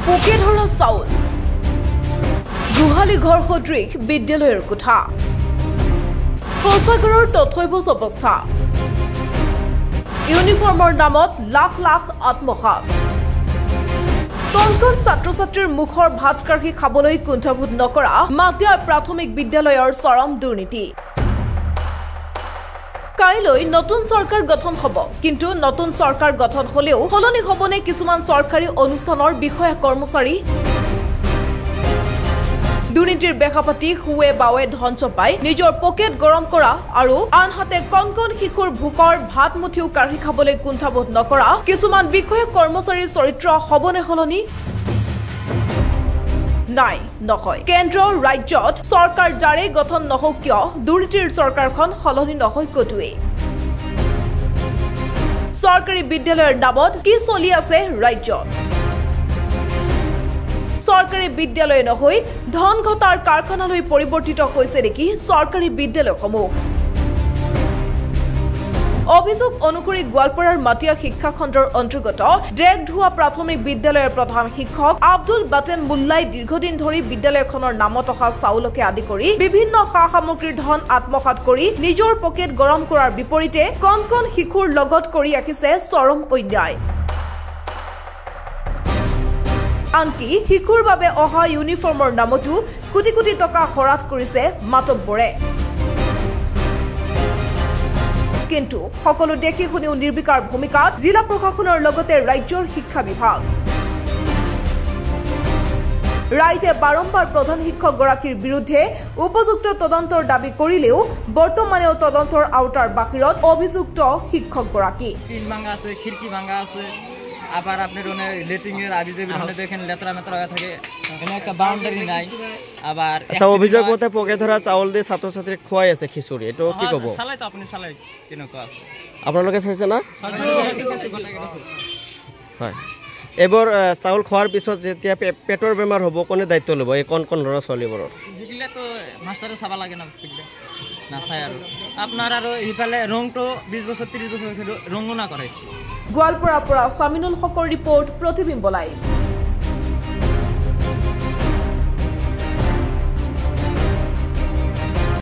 পোকে ধৰা চাউল গোহালি ঘৰ সদৃশ বিদ্যালয়ৰ কোঠা শৌচাগাৰৰ তথৈবচ অৱস্থা ইউনিফৰ্মৰ নামত লাখ লাখ আত্মসাত কণ ছাত্ৰ-ছাত্ৰীৰ মুখৰ ভাত কাঢ়ি খাবলৈ কুণ্ঠাবোধ নকৰা মাটিয়া প্ৰাথমিক বিদ্যালয়ৰ চৰম দুৰ্নীতি কাইলৈ নতুন চৰকাৰ গঠন হ'ব কিন্তু নতুন চৰকাৰ গঠন হলেও হলনি হ'বনে কিছুমান চৰকাৰী অনুষ্ঠানৰ বিষয়া কৰ্মচাৰী দুৰ্নীতিৰ বেখাপাতি হুৱে বাৱে ধন চপাই নিজৰ পকেট গৰম কৰা আৰু আনহাতে কণ শিশুৰ ভোকৰ ভাত মুঠিও কাঢ়ি খাবলৈ কুণ্ঠাবোধ নকৰা কিছুমান বিষয়া কৰ্মচাৰীৰ চৰিত্ৰ হ'বনে হলনি নাই নহয় কেন্দ্ৰ ৰাজ্যত চৰকাৰ যাৰে গঠন নহওক কিয় দুৰ্নীতিৰ চৰকাৰখন হলনি নহয় কতোৱে চৰকাৰী বিদ্যালয়ৰ নামত কি চলি আছে ৰাজ্যত চৰকাৰী বিদ্যালয় নহয় ধন ঘটাৰ কাৰখানালৈ পৰিৱৰ্তিত হৈছে নেকি চৰকাৰী বিদ্যালয়সমূহ অভিযোগ অনুসৰি গোৱালপাৰাৰ মাটিয়া শিক্ষা খণ্ডৰ অন্তৰ্গত ডেকধুৱা প্ৰাথমিক বিদ্যালয়ৰ প্ৰধান শিক্ষক আব্দুল বাটেন মুল্লাই দীৰ্ঘদিন ধৰি বিদ্যালয়খনৰ নামত অহা চাউলকে আদি কৰি বিভিন্ন সা সামগ্ৰীৰ ধন আত্মসাত কৰি নিজৰ পকেট গৰম কৰাৰ বিপৰীতে কণ শিশুৰ লগত কৰি ৰাখিছে চৰম অন্যায় আনকি শিশুৰ বাবে অহা ইউনিফৰ্মৰ নামতো কোটি কোটি টকা খৰচ কৰিছে মাতব্বৰে কিন্তু সকলো দেখি শুনিও নিৰ্বিকাৰ ভূমিকাত জিলা প্ৰশাসনৰ লগতে ৰাজ্যৰ শিক্ষা বিভাগ ৰাইজে বাৰম্বাৰ প্ৰধান শিক্ষকগৰাকীৰ বিৰুদ্ধে উপযুক্ত তদন্তৰ দাবী কৰিলেও বৰ্তমানেও তদন্তৰ আওতাৰ বাহিৰত অভিযুক্ত শিক্ষকগৰাকী খিড়কি ভাঙা আছে আবার আপনার লেটিং এর আবিজে বিরুদ্ধে দেখেন লেতরা মেতরা থাকে এনে একটা বাউন্ডারি নাই আবার আচ্ছা অভিযোগ মতে পোকে ধরা চাউল দিয়ে ছাত্রছাত্রী খোয়াই আছে খিচুড়ি এটো কি কব চালাই তো আপনি চালাই কেন কো আছে আপোনালোকে চাইছে না হয় এবাৰ চাউল খোৱাৰ পিছত যেতিয়া পেটৰ বেমাৰ হ'ব কোনে দায়িত্ব ল'ব এই কোন ল'ৰা ছোৱালীবোৰৰ বুজিলে তো মাস্টাৰে চাবা লাগে না বুঝলে না চাই আৰু আপোনাৰ আৰু ইফালে ৰংটো 20 বছৰ 30 বছৰ ৰংও না কৰাইছে গোৱালপাৰাৰ পৰা সামিনুল হকৰ ৰিপৰ্ট প্ৰতিবিম্ব লাইভ